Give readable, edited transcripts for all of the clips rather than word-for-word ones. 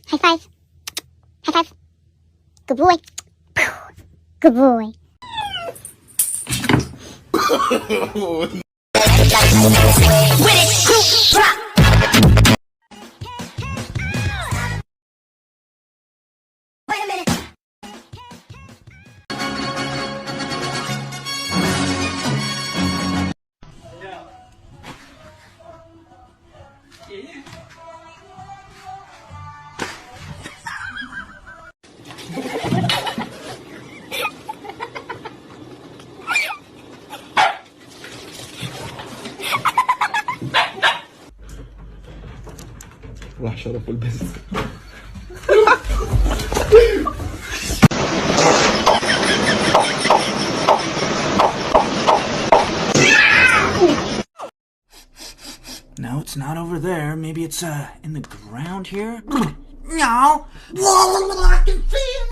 High five. High five. Good boy. Good boy. Wait a minute. راح شرف البس. No, it's not over there. Maybe it's in the ground here. No. I can feel.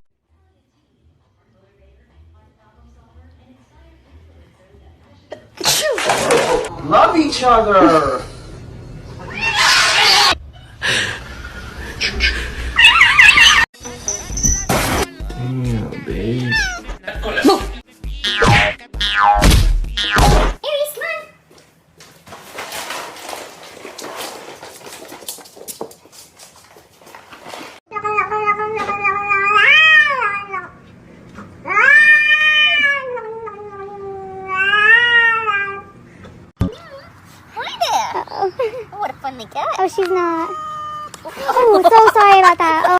Love each other. Yeah, babe. What a funny cat. Oh, she's not. Oh, so sorry about that. Oh.